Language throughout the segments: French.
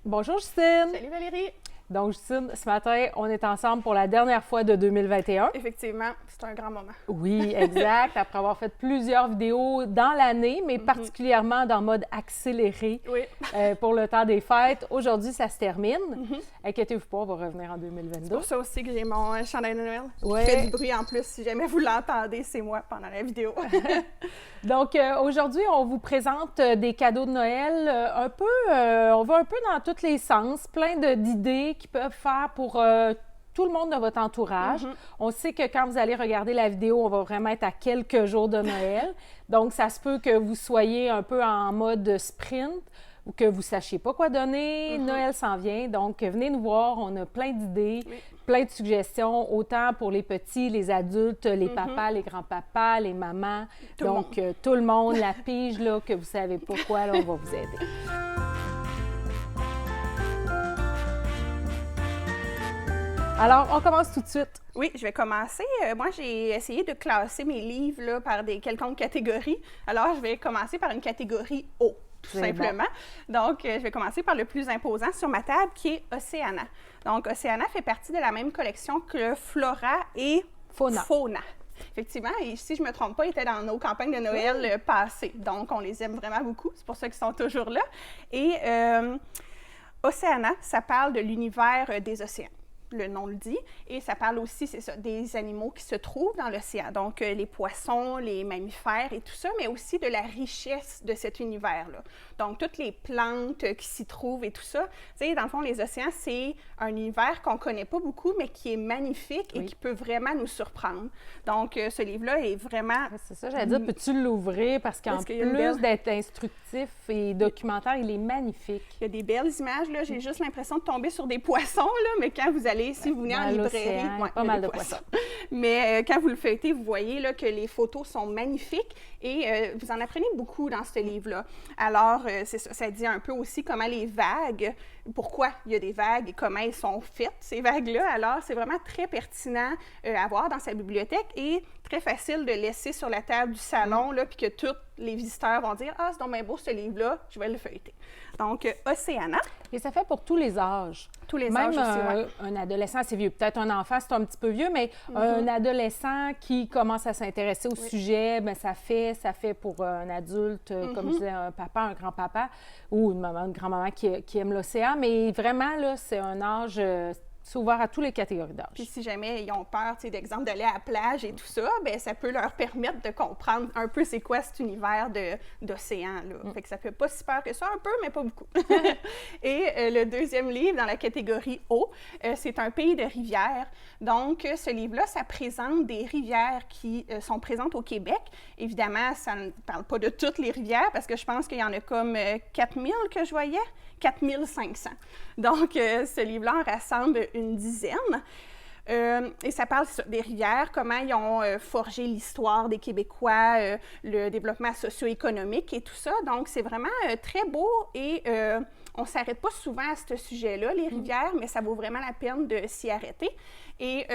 Bonjour Justine! Salut Valérie! Donc Justine, ce matin, on est ensemble pour la dernière fois de 2021. Effectivement, c'est un grand moment. Oui, exact. Après avoir fait plusieurs vidéos dans l'année, mais particulièrement dans mode accéléré pour le temps des fêtes. Aujourd'hui, ça se termine. Inquiétez-vous pas, on va revenir en 2022. C'est pour ça aussi que j'ai mon chandail de Noël. Ouais. Qui fait du bruit en plus. Si jamais vous l'entendez, c'est moi pendant la vidéo. Donc, aujourd'hui, on vous présente des cadeaux de Noël on va un peu dans tous les sens, plein d'idées qui peuvent faire pour tout le monde de votre entourage. On sait que quand vous allez regarder la vidéo, on va vraiment être à quelques jours de Noël. Donc, ça se peut que vous soyez un peu en mode sprint ou que vous ne sachiez pas quoi donner. Noël s'en vient. Donc, venez nous voir. On a plein d'idées, plein de suggestions, autant pour les petits, les adultes, les papas, les grands-papas, les mamans. Tout le monde, la pige, là, que vous ne savez pas quoi, là, on va vous aider. Alors, on commence tout de suite. Oui, je vais commencer. Moi, j'ai essayé de classer mes livres là, par des quelconques catégories. Alors, je vais commencer par une catégorie O, tout simplement. Bon. Donc, je vais commencer par le plus imposant sur ma table, qui est Océana. Donc, Océana fait partie de la même collection que Flora et Fauna. Effectivement, et si je ne me trompe pas, ils étaient dans nos campagnes de Noël passées. Donc, on les aime vraiment beaucoup. C'est pour ça qu'ils sont toujours là. Et Océana, ça parle de l'univers des océans. Le nom le dit, et ça parle aussi, c'est ça, des animaux qui se trouvent dans l'océan, donc les poissons, les mammifères et tout ça, mais aussi de la richesse de cet univers-là. Donc, toutes les plantes qui s'y trouvent et tout ça. Tu sais, dans le fond, les océans, c'est un univers qu'on ne connaît pas beaucoup, mais qui est magnifique et qui peut vraiment nous surprendre. Donc, ce livre-là est vraiment... C'est ça, j'allais dire, peux-tu l'ouvrir? Parce qu'en plus d'être instructif et documentaire, il est magnifique. Il y a des belles images, là. J'ai juste l'impression de tomber sur des poissons, là, mais quand vous allez, si vous venez en librairie... pas mal de poissons. Mais quand vous le feuilletez, vous voyez là, que les photos sont magnifiques et vous en apprenez beaucoup dans ce livre-là. Alors, c'est ça, ça dit un peu aussi comment les vagues, pourquoi il y a des vagues et comment elles sont faites, ces vagues-là. Alors, c'est vraiment très pertinent à voir dans sa bibliothèque et très facile de laisser sur la table du salon, là, puis que tous les visiteurs vont dire « Ah, c'est donc bien beau ce livre-là, je vais le feuilleter ». Donc, Océana. Et ça fait pour tous les âges. Tous les âges aussi, Même un adolescent, c'est vieux. Peut-être un enfant, c'est un petit peu vieux, mais un adolescent qui commence à s'intéresser au sujet, bien, ça fait pour un adulte, comme je disais, un papa, un grand-papa ou une maman, une grand-maman qui aime l'océan. Mais vraiment, là, c'est un âge... c'est ouvert à toutes les catégories d'âge. Puis si jamais ils ont peur, tu sais, d'exemple, d'aller à la plage et tout ça, bien, ça peut leur permettre de comprendre un peu c'est quoi cet univers d'océan, là. Fait que ça fait pas si peur que ça, un peu, mais pas beaucoup. Et le deuxième livre dans la catégorie O, c'est Un pays de rivières. Donc, ce livre-là, ça présente des rivières qui sont présentes au Québec. Évidemment, ça ne parle pas de toutes les rivières, parce que je pense qu'il y en a comme 4000 que je voyais. 4500. Donc, ce livre-là en rassemble une dizaine. Et ça parle des rivières, comment ils ont forgé l'histoire des Québécois, le développement socio-économique et tout ça. Donc, c'est vraiment très beau et on ne s'arrête pas souvent à ce sujet-là, les rivières, mais ça vaut vraiment la peine de s'y arrêter. Et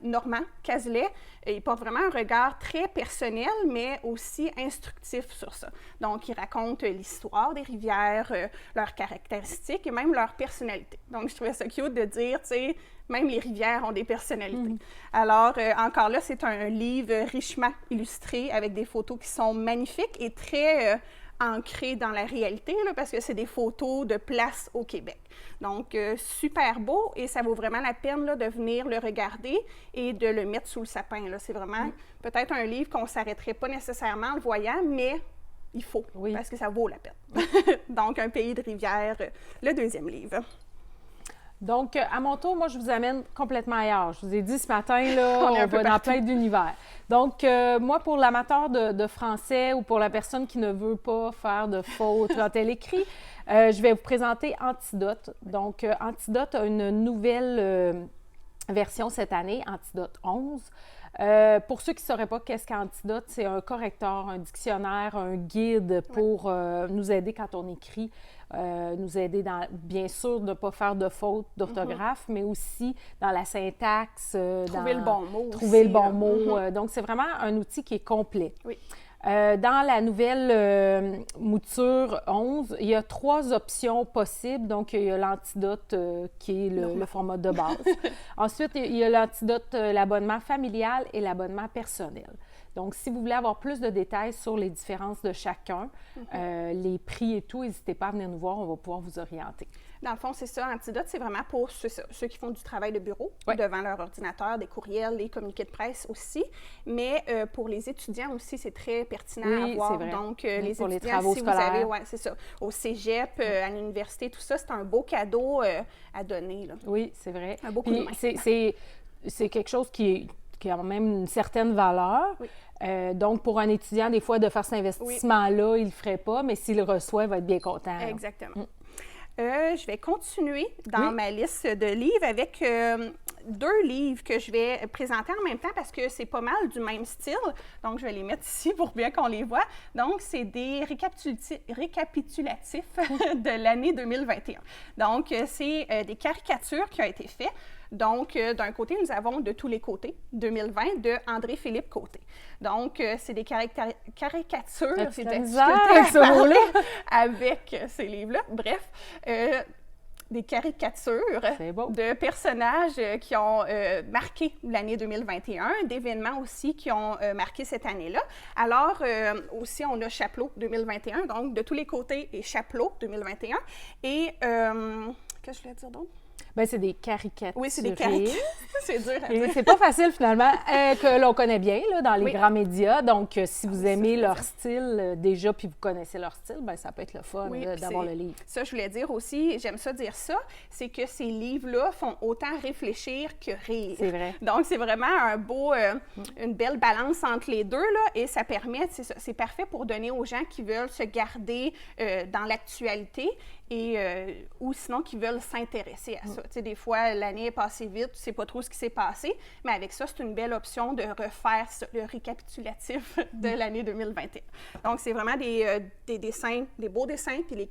Normand Cazelet, il porte vraiment un regard très personnel, mais aussi instructif sur ça. Donc, il raconte l'histoire des rivières, leurs caractéristiques et même leur personnalité. Donc, je trouvais ça cute de dire, tu sais, même les rivières ont des personnalités. Alors, encore là, c'est un livre richement illustré avec des photos qui sont magnifiques et très ancrées dans la réalité, là, parce que c'est des photos de places au Québec. Donc, super beau et ça vaut vraiment la peine là, de venir le regarder et de le mettre sous le sapin. Là. C'est vraiment peut-être un livre qu'on ne s'arrêterait pas nécessairement en le voyant, mais il faut, parce que ça vaut la peine. Donc, Un pays de rivières, le deuxième livre. Donc, à mon tour, moi, je vous amène complètement ailleurs. Je vous ai dit ce matin, là, on va dans plein d'univers. Donc, moi, pour l'amateur de français ou pour la personne qui ne veut pas faire de fautes quand elle écrit, je vais vous présenter Antidote. Donc, Antidote a une nouvelle version cette année, Antidote 11. Pour ceux qui ne sauraient pas qu'est-ce qu'Antidote, c'est un correcteur, un dictionnaire, un guide pour nous aider quand on écrit, nous aider dans, bien sûr, de ne pas faire de fautes d'orthographe, mais aussi dans la syntaxe. Trouver le bon mot. Trouver le bon mot. Donc, c'est vraiment un outil qui est complet. Oui. Dans la nouvelle mouture 11, il y a 3 options possibles. Donc, il y a l'antidote qui est le format de base. Ensuite, il y a l'antidote, l'abonnement familial et l'abonnement personnel. Donc, si vous voulez avoir plus de détails sur les différences de chacun, les prix et tout, n'hésitez pas à venir nous voir, on va pouvoir vous orienter. Dans le fond, c'est ça, Antidote, c'est vraiment pour ceux qui font du travail de bureau, Oui. devant leur ordinateur, des courriels, les communiqués de presse aussi. Mais pour les étudiants aussi, c'est très pertinent à Oui, avoir. c'est vrai. Donc, Oui, les pour les étudiants, travaux si scolaires. vous avez, ouais, c'est ça, au cégep, à l'université, tout ça, c'est un beau cadeau à donner, là. Oui, c'est vrai. Un beau coup de Puis main. c'est quelque chose qui a quand même une certaine valeur. Oui. Donc, pour un étudiant, des fois, de faire cet investissement-là, il ne le ferait pas, mais s'il le reçoit, il va être bien content. là. Exactement. Je vais continuer dans ma liste de livres avec 2 livres que je vais présenter en même temps parce que c'est pas mal du même style. Donc, je vais les mettre ici pour bien qu'on les voit. Donc, c'est des récapitulatifs de l'année 2021. Donc, c'est des caricatures qui ont été faites. Donc, d'un côté, nous avons De tous les côtés, 2020, de André-Philippe Côté. Donc, c'est des caricatures. C'est de bizarre avec ce mot-là. avec ces livres-là. Bref, des caricatures de personnages qui ont marqué l'année 2021, d'événements aussi qui ont marqué cette année-là. Alors, aussi, on a Chapelot 2021, donc De tous les côtés et Chapelot 2021. Et, qu'est-ce que je voulais dire d'autre? Bien, c'est des caricatures. Oui, c'est des caricatures. C'est dur à dire. C'est pas facile, finalement, que l'on connaît bien là, dans les grands médias. Donc, si vous aimez leur style déjà, puis vous connaissez leur style, bien, ça peut être le fun d'avoir le livre. Ça, je voulais dire aussi, j'aime ça dire ça, c'est que ces livres-là font autant réfléchir que rire. C'est vrai. Donc, c'est vraiment une belle balance entre les deux, là, et ça permet, c'est parfait pour donner aux gens qui veulent se garder dans l'actualité et ou sinon qui veulent s'intéresser à ça. Tu sais, des fois, l'année est passée vite, tu ne sais pas trop ce qui s'est passé, mais avec ça, c'est une belle option de refaire le récapitulatif de l'année 2021. Donc, c'est vraiment des dessins, des beaux dessins, puis les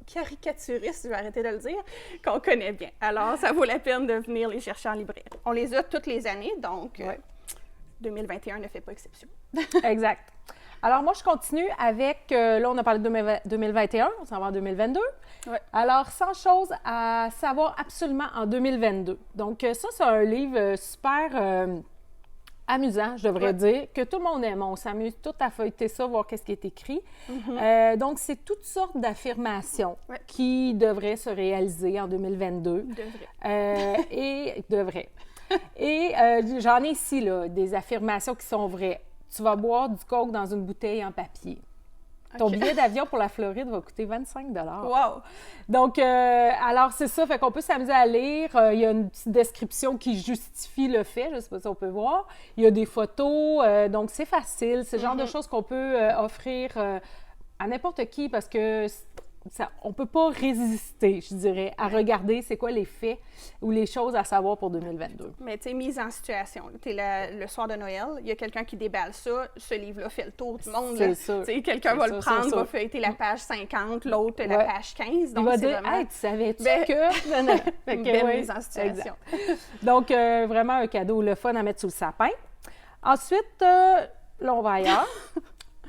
caricaturistes, je vais arrêter de le dire, qu'on connaît bien. Alors, ça vaut la peine de venir les chercher en librairie. On les a toutes les années, donc 2021 ne fait pas exception. Exact. Alors, moi, je continue avec, là, on a parlé de 2021, on s'en va en 2022. Ouais. Alors, 100 choses à savoir absolument en 2022. Donc, ça, c'est un livre super amusant, je devrais dire, que tout le monde aime. On s'amuse tout à feuilleter ça, voir qu'est-ce qui est écrit. Donc, c'est toutes sortes d'affirmations qui devraient se réaliser en 2022. Devraient. Et j'en ai ici, là, des affirmations qui sont vraies. Tu vas boire du coke dans une bouteille en papier. Ton billet d'avion pour la Floride va coûter 25 $. Wow! Donc, alors, c'est ça. Fait qu'on peut s'amuser à lire. Il y a une petite description qui justifie le fait. Je ne sais pas si on peut voir. Il y a des photos. Donc, c'est facile. C'est le genre de choses qu'on peut offrir à n'importe qui parce que on ne peut pas résister, je dirais, à regarder c'est quoi les faits ou les choses à savoir pour 2022. Mais tu sais, mise en situation. Tu es le soir de Noël, il y a quelqu'un qui déballe ça, ce livre-là fait le tour du monde. C'est sûr. Quelqu'un va le prendre, va feuilleter la page 50, l'autre la page 15. Donc, il va c'est dire, vraiment... hey, tu savais-tu que... Une belle mise en situation. Donc, vraiment un cadeau, le fun à mettre sous le sapin. Ensuite, là, on va ailleurs.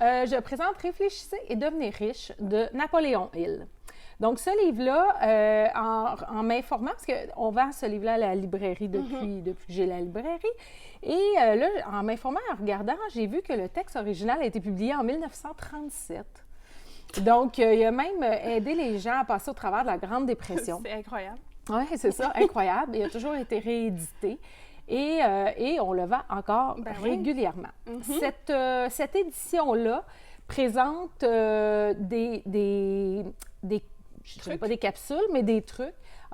Je présente Réfléchissez et devenez riche de Napoléon Hill. Donc, ce livre-là, en m'informant, parce qu'on vend ce livre-là à la librairie depuis que j'ai la librairie, et là, en m'informant, en regardant, j'ai vu que le texte original a été publié en 1937. Donc, il a même aidé les gens à passer au travers de la Grande Dépression. C'est incroyable. Oui, c'est ça, incroyable. Il a toujours été réédité. Et on le vend encore régulièrement. Cette édition-là présente je ne dirais pas des capsules, mais des trucs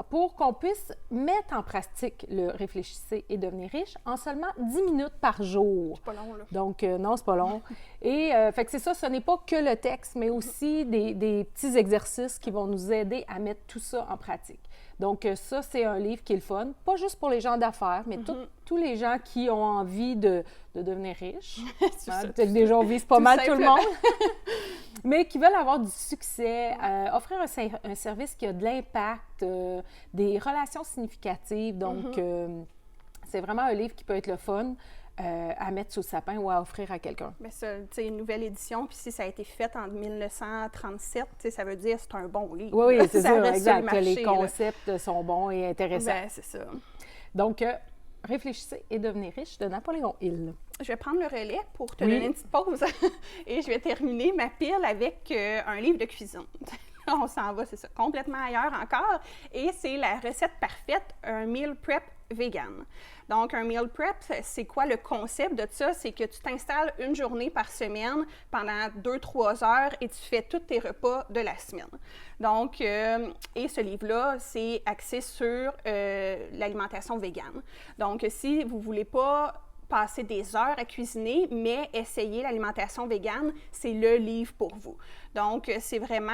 pour qu'on puisse mettre en pratique le Réfléchissez et devenir riche en seulement 10 minutes par jour. C'est pas long, là. Donc, non, c'est pas long. Et fait que c'est ça, ce n'est pas que le texte, mais aussi des petits exercices qui vont nous aider à mettre tout ça en pratique. Donc, ça, c'est un livre qui est le fun, pas juste pour les gens d'affaires, mais tous les gens qui ont envie de devenir riches. Déjà, on vise pas mal tout le monde. Mais qui veulent avoir du succès, offrir un service qui a de l'impact, des relations significatives. Donc, c'est vraiment un livre qui peut être le fun. à mettre sous le sapin ou à offrir à quelqu'un. Mais ça, tu sais, une nouvelle édition, puis si ça a été fait en 1937, tu sais, ça veut dire que c'est un bon livre. Oui, c'est ça sûr, reste exact. sur le marché, les concepts sont bons et intéressants. Ben, c'est ça. Donc, Réfléchissez et devenez riche de Napoléon Hill. Je vais prendre le relais pour te Oui. donner une petite pause et je vais terminer ma pile avec un livre de cuisine. On s'en va, c'est ça, complètement ailleurs encore. Et c'est la recette parfaite, un meal prep vegan. Donc, un meal prep, c'est quoi le concept de ça? C'est que tu t'installes une journée par semaine pendant 2-3 heures et tu fais tous tes repas de la semaine. Donc, et ce livre-là, c'est axé sur l'alimentation végane. Donc, si vous ne voulez pas passer des heures à cuisiner, mais essayer l'alimentation végane, c'est le livre pour vous. Donc, c'est vraiment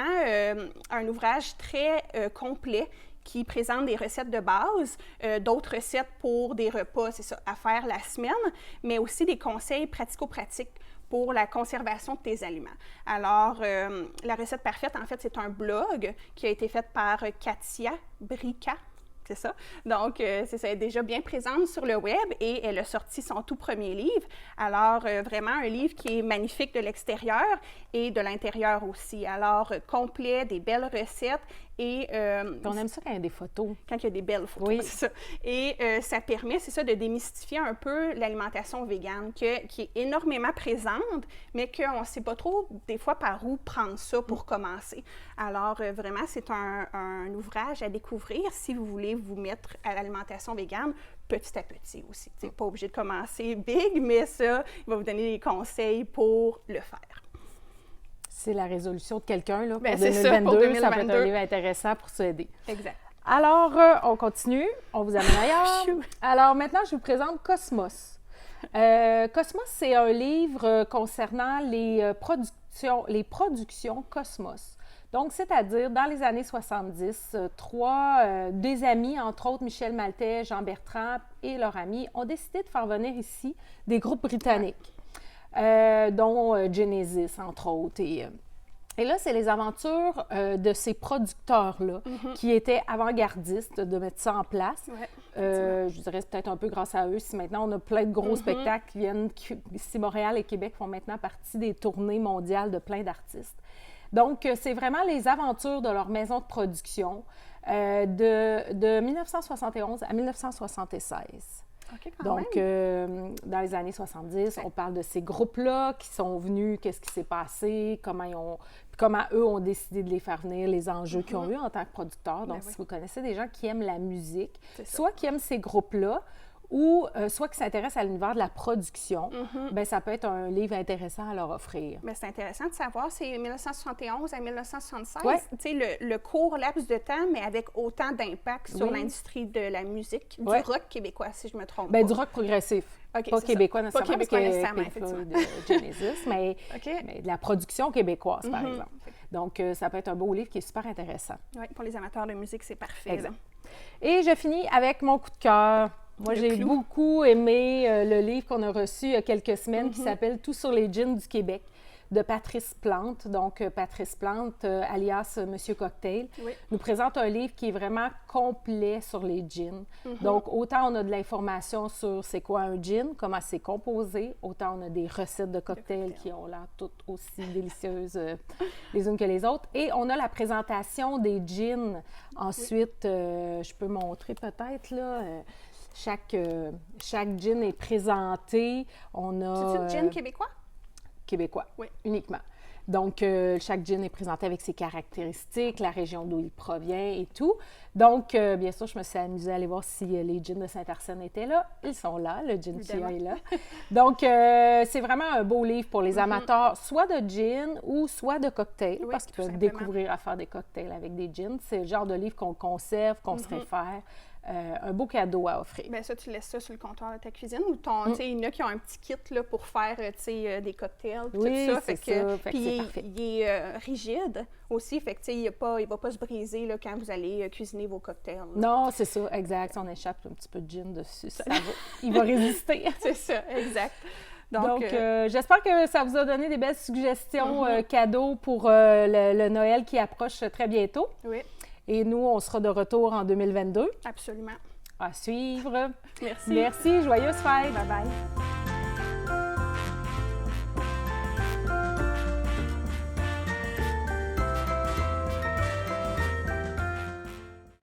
un ouvrage très complet qui présente des recettes de base, d'autres recettes pour des repas, c'est ça, à faire la semaine, mais aussi des conseils pratico-pratiques pour la conservation de tes aliments. Alors, la recette parfaite, en fait, c'est un blog qui a été fait par Katia Brica. C'est ça. Donc, c'est ça, elle est déjà bien présente sur le web et elle a sorti son tout premier livre. Alors, vraiment un livre qui est magnifique de l'extérieur et de l'intérieur aussi. Alors, complet, des belles recettes et... on aime ça quand il y a des photos. Quand il y a des belles photos, oui. c'est ça. Et ça permet, c'est ça, de démystifier un peu l'alimentation végane qui est énormément présente, mais qu'on ne sait pas trop, des fois, par où prendre ça pour commencer. Alors, vraiment, c'est un ouvrage à découvrir si vous voulez vous mettre à l'alimentation végane petit à petit aussi. Tu n'es pas obligé de commencer big, mais ça, il va vous donner des conseils pour le faire. C'est la résolution de quelqu'un, là, pour, Bien, 2022, ça, pour 2022. ça peut être un livre intéressant pour s'aider. Exact. Alors, on continue, on vous amène ailleurs. Alors, maintenant, je vous présente Cosmos. Cosmos, c'est un livre concernant les productions Cosmos. Donc, c'est-à-dire, dans les années 70, des amis, entre autres Michel Maltais, Jean Bertrand et leurs amis, ont décidé de faire venir ici des groupes britanniques, dont Genesis, entre autres. Et là, c'est les aventures de ces producteurs-là qui étaient avant-gardistes de mettre ça en place. Ouais, je dirais peut-être un peu grâce à eux, si maintenant on a plein de gros spectacles qui viennent, si Montréal et Québec font maintenant partie des tournées mondiales de plein d'artistes. Donc, c'est vraiment les aventures de leur maison de production de 1971 à 1976. Okay, donc, dans les années 70, on parle de ces groupes-là qui sont venus, qu'est-ce qui s'est passé, comment eux ont décidé de les faire venir, les enjeux qu'ils ont eu en tant que producteurs. Donc, si vous connaissez des gens qui aiment la musique, soit qui aiment ces groupes-là, ou soit qui s'intéressent à l'univers de la production, bien, ça peut être un livre intéressant à leur offrir. Mais c'est intéressant de savoir, c'est 1971 à 1976, ouais. Tu sais, le court laps de temps, mais avec autant d'impact sur l'industrie de la musique, du rock québécois, si je me trompe pas. Du rock progressif. Okay, pas québécois nécessairement, pas québécois nécessairement, de Genesis, mais de la production québécoise, par exemple. Donc, ça peut être un beau livre qui est super intéressant. Oui, pour les amateurs de musique, c'est parfait. Exact. Et je finis avec mon coup de cœur. Moi, j'ai beaucoup aimé le livre qu'on a reçu il y a quelques semaines qui s'appelle « Tout sur les gins du Québec » de Patrice Plante. Donc, Patrice Plante, alias Monsieur Cocktail, nous présente un livre qui est vraiment complet sur les gins. Donc, autant on a de l'information sur c'est quoi un gin, comment c'est composé, autant on a des recettes de cocktails qui ont l'air toutes aussi délicieuses les unes que les autres. Et on a la présentation des gins. Ensuite, je peux montrer peut-être, là... Chaque gin est présenté. On a... C'est-tu gin québécois? Québécois, oui. Uniquement. Donc, chaque gin est présenté avec ses caractéristiques, la région d'où il provient et tout. Donc, bien sûr, je me suis amusée à aller voir si les gins de Saint-Arsène étaient là. Ils sont là, le gin Tia est là. Donc, c'est vraiment un beau livre pour les amateurs, soit de gin ou soit de cocktails, parce qu'ils peuvent découvrir à faire des cocktails avec des gins. C'est le genre de livre qu'on conserve, qu'on se réfère. Un beau cadeau à offrir. Bien, ça, tu laisses ça sur le comptoir de ta cuisine ou tu sais, il y en a qui ont un petit kit là, pour faire, tu sais, des cocktails, tout ça. Fait que puis il est rigide aussi, fait que, tu sais, il va pas se briser là, quand vous allez cuisiner vos cocktails. Là. Non, c'est ça, exact. Si on échappe un petit peu de gin dessus, il va résister. C'est ça, exact. Donc j'espère que ça vous a donné des belles suggestions cadeaux pour le Noël qui approche très bientôt. Oui. Et nous, on sera de retour en 2022. Absolument. À suivre. Merci. Merci. Joyeuses fêtes. Bye-bye.